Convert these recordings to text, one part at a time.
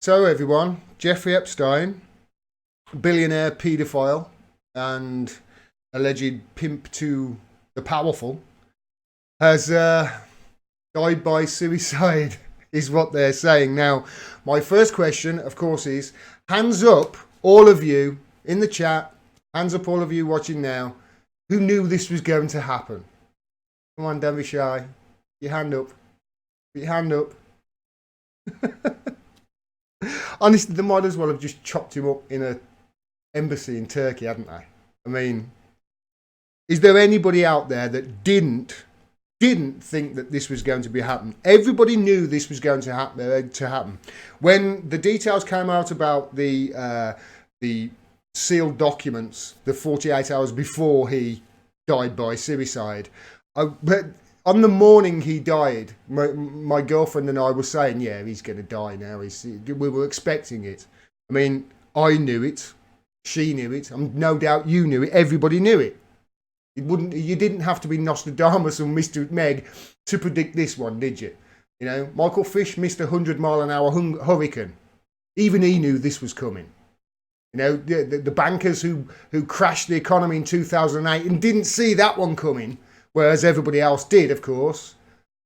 So everyone, Jeffrey Epstein, billionaire paedophile and alleged pimp to the powerful, has died by suicide, is what they're saying. Now, my first question, of course, is hands up, all of you in the chat, hands up all of you watching now, who knew this was going to happen? Come on, don't be shy. Put your hand up. Put your hand up. Honestly, they might as well have just chopped him up in an embassy in Turkey, hadn't they? I mean, is there anybody out there that didn't think that this was going to be happen? Everybody knew this was going to happen. When the details came out about the sealed documents, the 48 hours before he died by suicide, but on the morning he died, my girlfriend and I were saying, yeah, he's going to die now. We were expecting it. I mean, I knew it. She knew it. No doubt you knew it. Everybody knew it. You didn't have to be Nostradamus or Mr. Meg to predict this one, did you? You know, Michael Fish missed a 100-mile-an-hour hurricane. Even he knew this was coming. You know, the bankers who crashed the economy in 2008 and didn't see that one coming, whereas everybody else did, of course.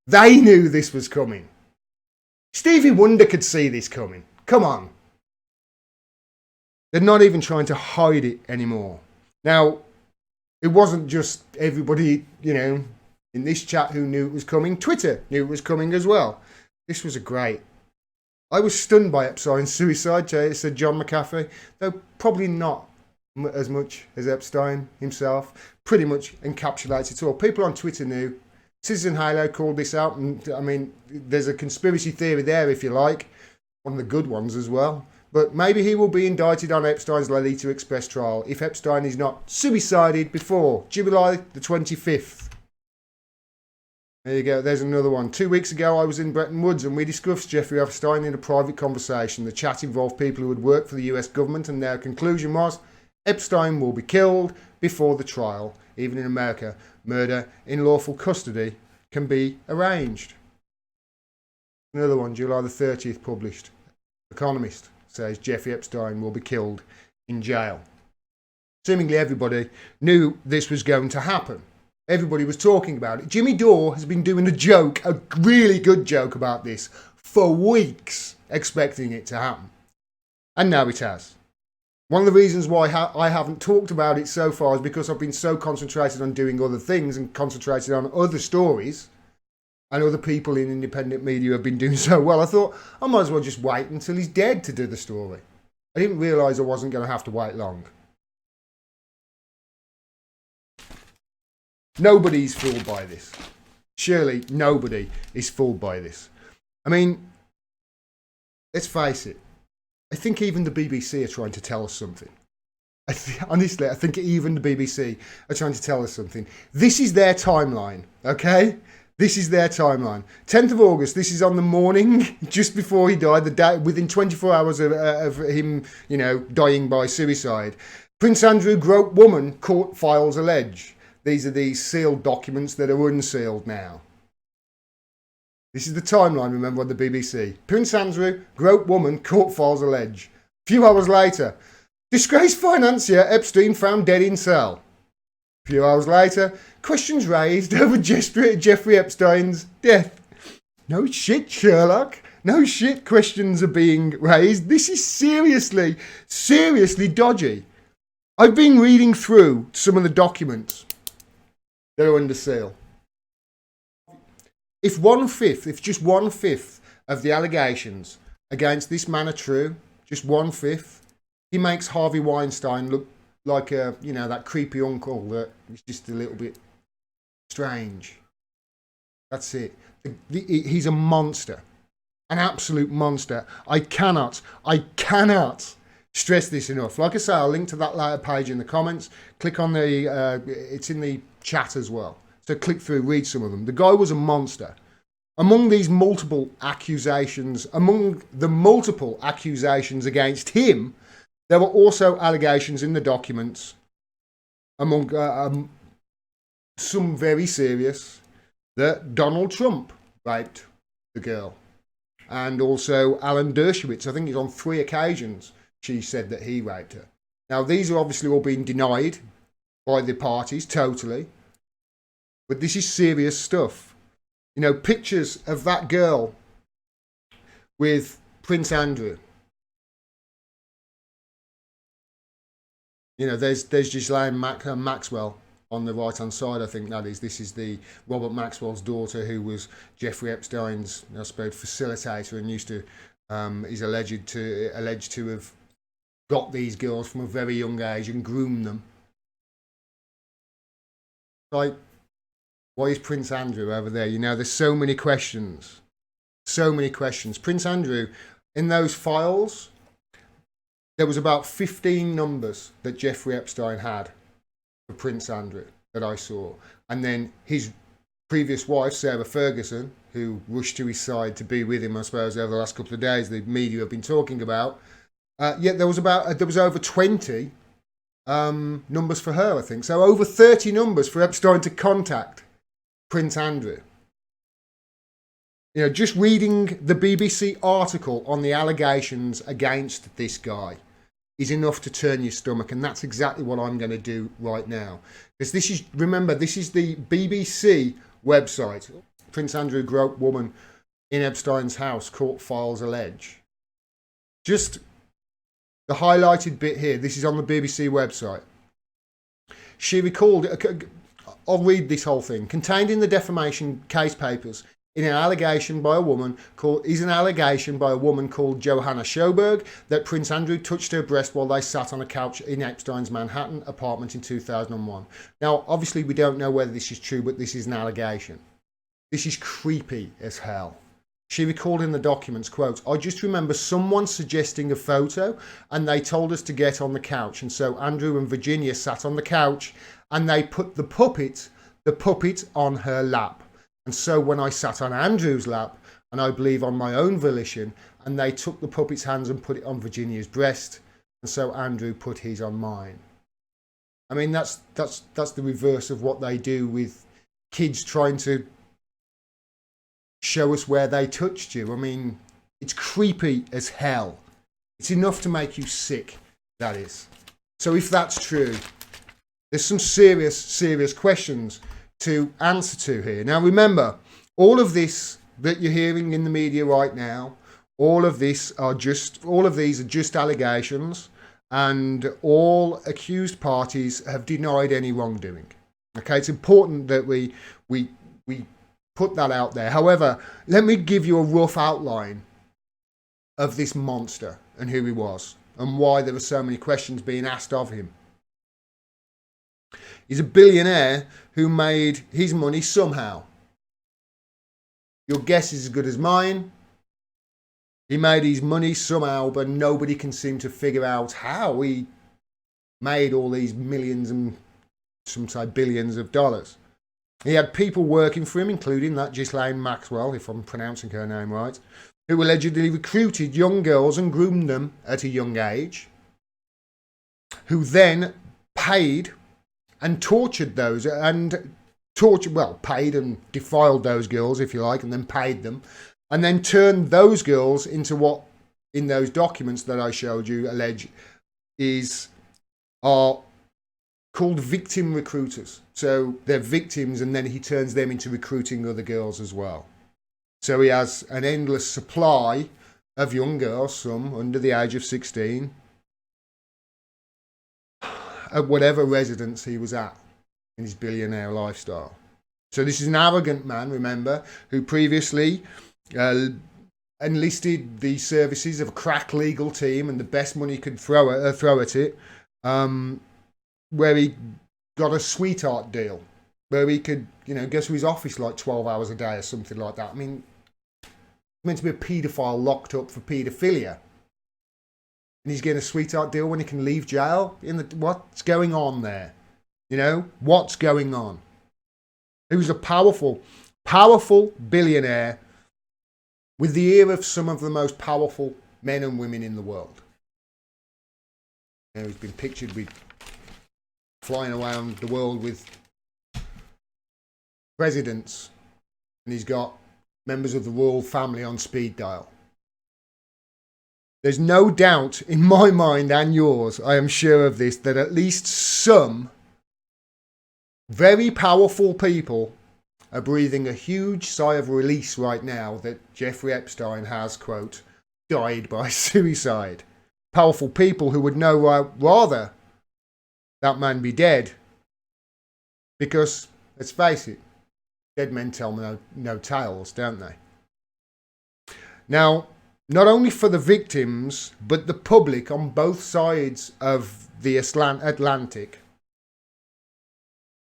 They knew this was coming. Stevie Wonder could see this coming. Come on. They're not even trying to hide it anymore. Now, it wasn't just everybody, you know, in this chat who knew it was coming. Twitter knew it was coming as well. This was I was stunned by Epstein's suicide, said John McAfee, though probably not as much as Epstein himself. Pretty much encapsulates it all. People on Twitter knew. Citizen Halo called this out, and I mean, there's a conspiracy theory there, if you like. One of the good ones as well. But maybe he will be indicted on Epstein's Lolita Express trial if Epstein is not suicided before July the 25th. There you go, there's another one. 2 weeks ago, I was in Bretton Woods and we discussed Jeffrey Epstein in a private conversation. The chat involved people who had worked for the US government, and their conclusion was Epstein will be killed before the trial. Even in America, murder in lawful custody can be arranged. Another one, July the 30th, published. Economist says Jeffrey Epstein will be killed in jail. Seemingly everybody knew this was going to happen. Everybody was talking about it. Jimmy Dore has been doing a really good joke about this for weeks, expecting it to happen. And now it has. One of the reasons why I haven't talked about it so far is because I've been so concentrated on doing other things and concentrated on other stories, and other people in independent media have been doing so well. I thought I might as well just wait until he's dead to do the story. I didn't realise I wasn't going to have to wait long. Nobody's fooled by this. Surely nobody is fooled by this. I mean, let's face it. I think even the BBC are trying to tell us something. Honestly, I think even the BBC are trying to tell us something. This is their timeline, okay? This is their timeline. 10th of August, this is on the morning just before he died, the day, within 24 hours of him, you know, dying by suicide. Prince Andrew groped woman, court files allege. These are the sealed documents that are unsealed now. This is the timeline, remember, on the BBC. Prince Andrew, groped woman, court files allege. A few hours later, disgraced financier Epstein found dead in cell. A few hours later, questions raised over Jeffrey Epstein's death. No shit, Sherlock. No shit, questions are being raised. This is seriously dodgy. I've been reading through some of the documents that are under seal. If just 1/5 of the allegations against this man are true, just 1/5, he makes Harvey Weinstein look like that creepy uncle that is just a little bit strange. That's it. He's a monster. An absolute monster. I cannot stress this enough. Like I say, I'll link to that later page in the comments. Click on it's in the chat as well. So click through, read some of them. The guy was a monster. Among the multiple accusations against him, there were also allegations in the documents, among some very serious, that Donald Trump raped the girl. and also Alan Dershowitz. I think it's on 3 occasions she said that he raped her. Now, these are obviously all being denied by the parties totally, but this is serious stuff. You know, pictures of that girl with Prince Andrew. You know, there's Ghislaine Maxwell on the right-hand side, I think that is. This is the Robert Maxwell's daughter, who was Jeffrey Epstein's, I suppose, facilitator, and used to, is alleged to have got these girls from a very young age and groomed them. Like, why is Prince Andrew over there? You know, there's so many questions. So many questions. Prince Andrew, in those files, there was about 15 numbers that Jeffrey Epstein had for Prince Andrew that I saw. And then his previous wife, Sarah Ferguson, who rushed to his side to be with him, I suppose, over the last couple of days, the media have been talking about. Yet there was over 20 numbers for her, I think. So over 30 numbers for Epstein to contact Prince Andrew. You know, just reading the BBC article on the allegations against this guy is enough to turn your stomach, and that's exactly what I'm going to do right now. Because this is, remember, this is the BBC website. Prince Andrew groped woman in Epstein's house, court files allege. Just the highlighted bit here, this is on the BBC website. She recalled, I'll read this whole thing. Contained in the defamation case papers is an allegation by a woman called Johanna Schoberg that Prince Andrew touched her breast while they sat on a couch in Epstein's Manhattan apartment in 2001. Now, obviously, we don't know whether this is true, but this is an allegation. This is creepy as hell. She recalled in the documents, quote, "I just remember someone suggesting a photo and they told us to get on the couch. And so Andrew and Virginia sat on the couch and they put the puppet on her lap. And so when I sat on Andrew's lap, and I believe on my own volition, and they took the puppet's hands and put it on Virginia's breast, and so Andrew put his on mine." I mean, that's the reverse of what they do with kids trying to show us where they touched you. I mean, it's creepy as hell. It's enough to make you sick, that is. So if that's true, there's some serious questions to answer to here. Now remember, all of this that you're hearing in the media right now, all of these are just allegations, and all accused parties have denied any wrongdoing. Okay, it's important that we put that out there. However, let me give you a rough outline of this monster and who he was and why there were so many questions being asked of him. He's a billionaire who made his money somehow. Your guess is as good as mine. He made his money somehow, but nobody can seem to figure out how he made all these millions and some say billions of dollars. He had people working for him, including that Ghislaine Maxwell, if I'm pronouncing her name right, who allegedly recruited young girls and groomed them at a young age, who then paid and tortured those, paid and defiled those girls, if you like, and then paid them, and then turned those girls into what, in those documents that I showed you, are called victim recruiters. So they're victims, and then he turns them into recruiting other girls as well. So he has an endless supply of young girls, some under the age of 16, at whatever residence he was at in his billionaire lifestyle. So this is an arrogant man, remember, who previously enlisted the services of a crack legal team and the best money he could throw at it, where he got a sweetheart deal, where he could, go to his office like 12 hours a day or something like that. I mean, he's meant to be a paedophile locked up for paedophilia. And he's getting a sweetheart deal when he can leave jail? What's going on there? What's going on? He was a powerful billionaire with the ear of some of the most powerful men and women in the world. He's been pictured with flying around the world with presidents, and he's got members of the royal family on speed dial. There's no doubt in my mind and yours, I am sure of this, that at least some very powerful people are breathing a huge sigh of release right now that Jeffrey Epstein has, quote, died by suicide. Powerful people who would know rather that man be dead. Because, let's face it, dead men tell no tales, don't they? Now, not only for the victims, but the public on both sides of the Atlantic,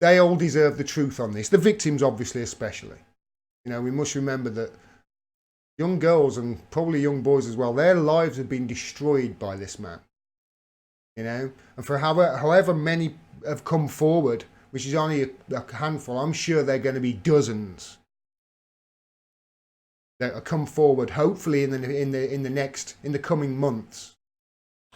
they all deserve the truth on this. The victims, obviously, especially. You know, we must remember that young girls and probably young boys as well, their lives have been destroyed by this man. You know, and for however many have come forward, which is only a handful, I'm sure they're going to be dozens that will come forward, hopefully in the coming months,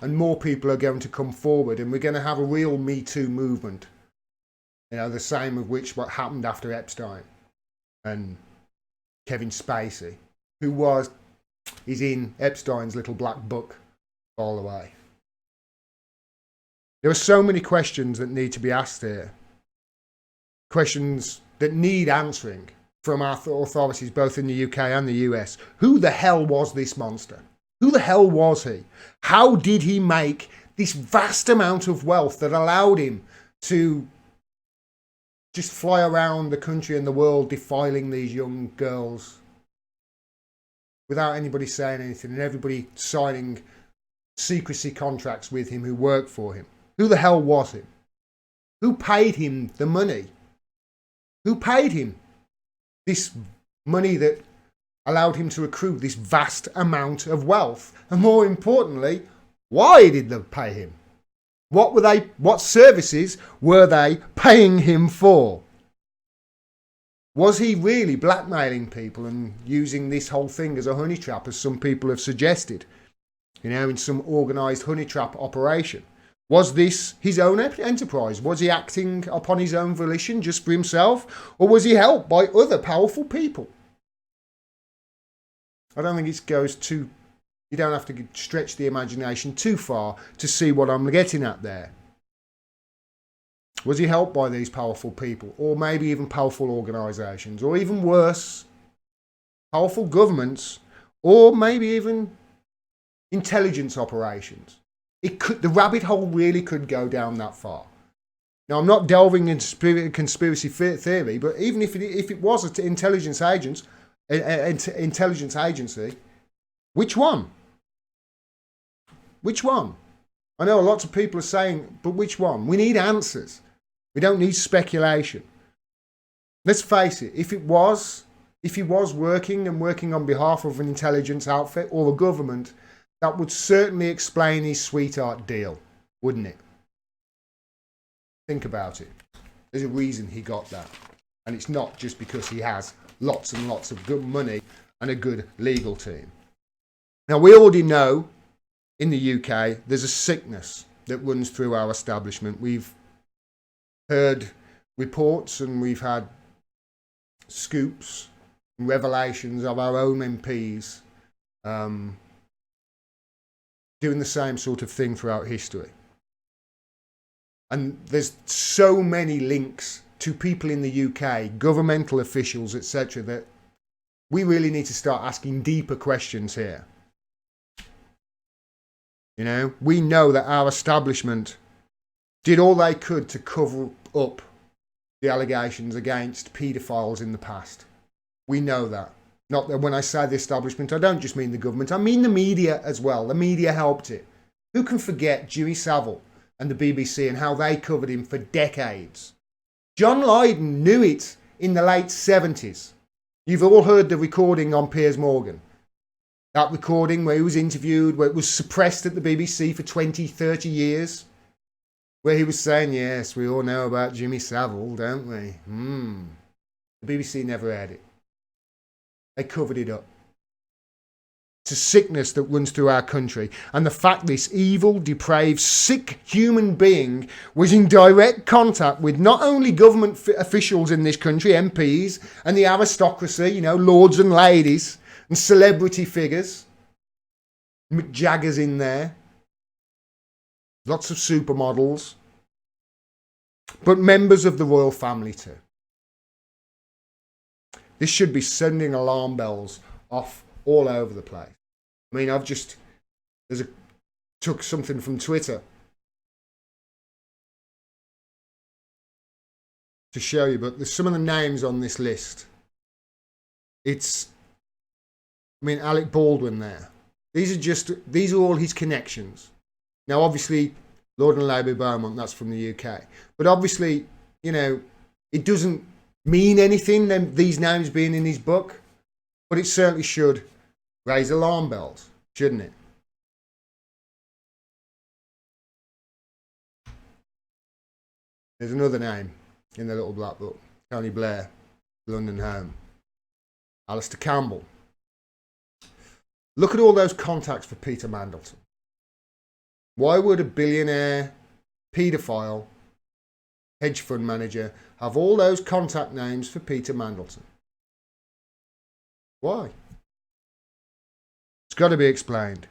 and more people are going to come forward, and we're going to have a real Me Too movement. You know, the same of which what happened after Epstein and Kevin Spacey, who is in Epstein's little black book all the way. There are so many questions that need to be asked here. Questions that need answering from our authorities, both in the UK and the US. Who the hell was this monster? Who the hell was he? How did he make this vast amount of wealth that allowed him to just fly around the country and the world defiling these young girls without anybody saying anything and everybody signing secrecy contracts with him who worked for him? Who the hell was he? Who paid him the money? Who paid him this money that allowed him to accrue this vast amount of wealth? And more importantly, why did they pay him? What services were they paying him for? Was he really blackmailing people and using this whole thing as a honey trap, as some people have suggested? You know, in some organised honey trap operation. Was this his own enterprise? Was he acting upon his own volition just for himself? Or was he helped by other powerful people? I don't think it goes too... You don't have to stretch the imagination too far to see what I'm getting at there. Was he helped by these powerful people? Or maybe even powerful organisations? Or even worse, powerful governments? Or maybe even intelligence operations? The rabbit hole really could go down that far. Now, I'm not delving into conspiracy theory, but even if it was an intelligence agency, which one? Which one? I know lots of people are saying, but which one? We need answers. We don't need speculation. Let's face it, if he was working on behalf of an intelligence outfit or a government, that would certainly explain his sweetheart deal, wouldn't it? Think about it. There's a reason he got that. And it's not just because he has lots and lots of good money and a good legal team. Now, we already know in the UK there's a sickness that runs through our establishment. We've heard reports and we've had scoops and revelations of our own MPs doing the same sort of thing throughout history. And there's so many links to people in the UK, governmental officials, etc., that we really need to start asking deeper questions here. You know, we know that our establishment did all they could to cover up the allegations against paedophiles in the past. We know that. Not that when I say the establishment, I don't just mean the government, I mean the media as well. The media helped it. Who can forget Jimmy Savile and the BBC and how they covered him for decades? John Lydon knew it in the late 70s. You've all heard the recording on Piers Morgan. That recording where he was interviewed, where it was suppressed at the BBC for 20, 30 years. Where he was saying, yes, we all know about Jimmy Savile, don't we? The BBC never aired it. They covered it up. It's a sickness that runs through our country. And the fact this evil, depraved, sick human being was in direct contact with not only government officials in this country, MPs, and the aristocracy, you know, lords and ladies, and celebrity figures. Mick Jagger's in there. Lots of supermodels. But members of the royal family too. This should be sending alarm bells off all over the place. I mean, took something from Twitter to show you, but there's some of the names on this list. Alec Baldwin there. These are all his connections. Now, obviously, Lord and Lady Beaumont, that's from the UK. But obviously, it doesn't mean anything, these names being in his book, but it certainly should raise alarm bells, shouldn't it? There's another name in the little black book. Tony Blair, London home. Alistair Campbell. Look at all those contacts for Peter Mandelson. Why would a billionaire, paedophile, hedge fund manager have all those contact names for Peter Mandelson? Why? It's got to be explained.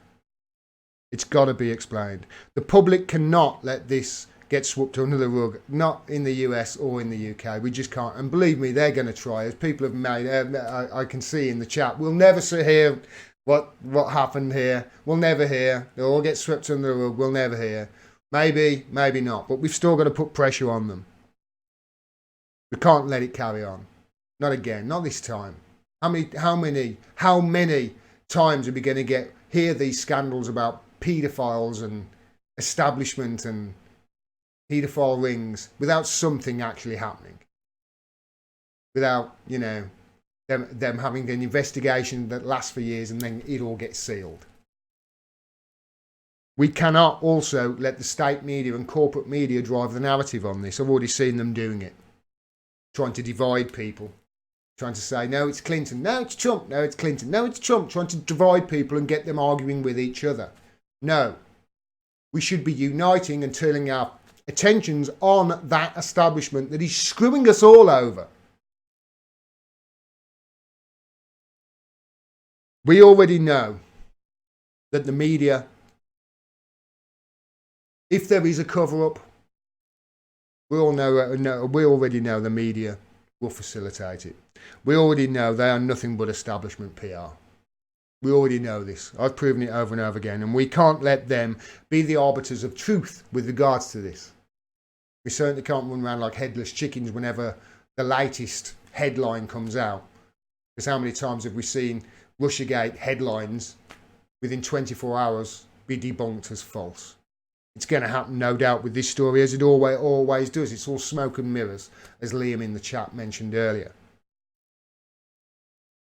It's got to be explained. The public cannot let this get swept under the rug, not in the US or in the UK. We just can't. And believe me, they're going to try. As people have made, I can see in the chat, we'll never hear what happened here. We'll never hear. They'll all get swept under the rug. We'll never hear. Maybe, maybe not. But we've still got to put pressure on them. We can't let it carry on. Not again. Not this time. How many times are we going to hear these scandals about paedophiles and establishment and paedophile rings without something actually happening? Without, them having an investigation that lasts for years and then it all gets sealed. We cannot also let the state media and corporate media drive the narrative on this. I've already seen them doing it. Trying to divide people. Trying to say, no, it's Clinton. No, it's Trump. No, it's Clinton. No, it's Trump. Trying to divide people and get them arguing with each other. No. We should be uniting and turning our attentions on that establishment that is screwing us all over. We already know that the media, if there is a cover-up, we already know the media will facilitate it. We already know they are nothing but establishment PR. We already know this. I've proven it over and over again, and we can't let them be the arbiters of truth with regards to this. We certainly can't run around like headless chickens whenever the latest headline comes out. Because how many times have we seen Russiagate headlines within 24 hours be debunked as false? It's going to happen, no doubt, with this story, as it always does. It's all smoke and mirrors, as Liam in the chat mentioned earlier.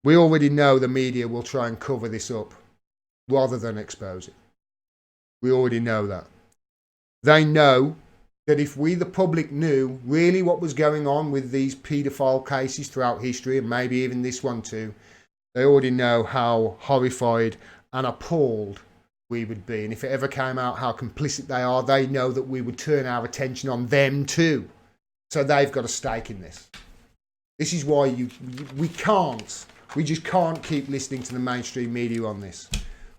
We already know the media will try and cover this up rather than expose it. We already know that. They know that if we, the public, knew really what was going on with these paedophile cases throughout history, and maybe even this one too, they already know how horrified and appalled we would be. And if it ever came out how complicit they are, they know that we would turn our attention on them too. So they've got a stake in this. This is why we just can't keep listening to the mainstream media on this.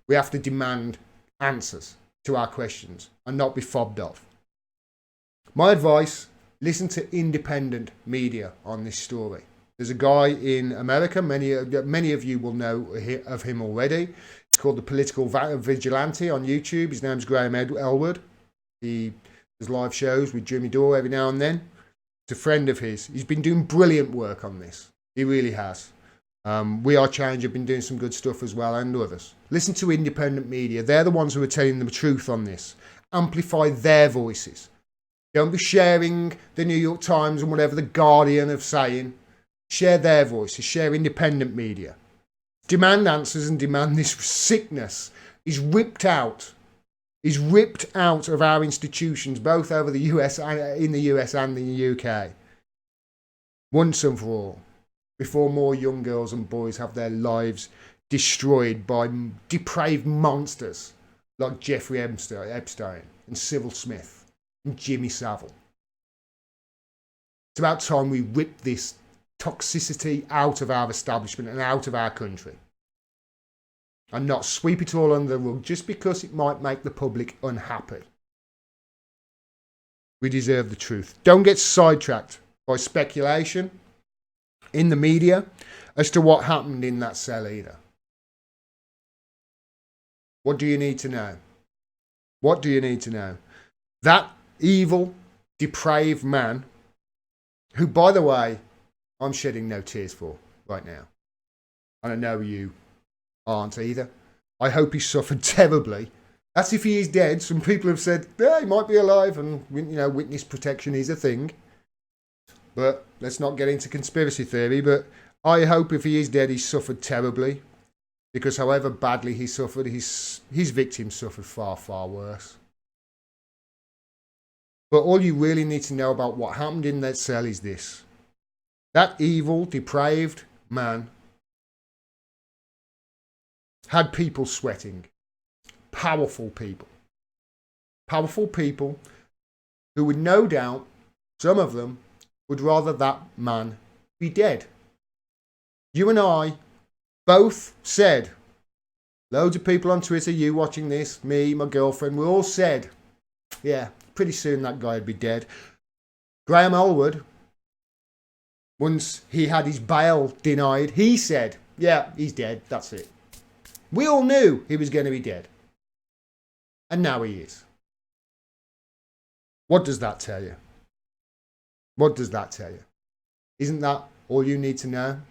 We have to demand answers to our questions and not be fobbed off. My advice, listen to independent media on this story. There's a guy in America, many of you will know of him already. It's called The Political Vigilante on YouTube. His name's Graham Elwood. He does live shows with Jimmy Dore every now and then. It's a friend of his. He's been doing brilliant work on this. He really has. We Are Change have been doing some good stuff as well, and others. Listen to independent media. They're the ones who are telling the truth on this. Amplify their voices. Don't be sharing the New York Times and whatever the Guardian are saying. Share their voices. Share independent media. Demand answers and demand this sickness is ripped out of our institutions, both over the US and in the US and the UK. Once and for all, before more young girls and boys have their lives destroyed by depraved monsters like Jeffrey Epstein and Sybil Smith and Jimmy Savile. It's about time we rip this toxicity out of our establishment and out of our country. and not sweep it all under the rug just because it might make the public unhappy. We deserve the truth. Don't get sidetracked by speculation in the media as to what happened in that cell either. What do you need to know? What do you need to know? That evil, depraved man, who, by the way, I'm shedding no tears for right now. And I know you aren't either. I hope he suffered terribly. That's if he is dead. Some people have said, yeah, he might be alive, and witness protection is a thing. But let's not get into conspiracy theory. But I hope if he is dead, he suffered terribly. Because however badly he suffered, his victims suffered far, far worse. But all you really need to know about what happened in that cell is this. That evil, depraved man had people sweating. Powerful people. Powerful people who would no doubt, some of them, would rather that man be dead. You and I both said, loads of people on Twitter, you watching this, me, my girlfriend, we all said, yeah, pretty soon that guy would be dead. Graham Elwood, once he had his bail denied, he said, yeah, he's dead, that's it. We all knew he was going to be dead. And now he is. What does that tell you? What does that tell you? Isn't that all you need to know?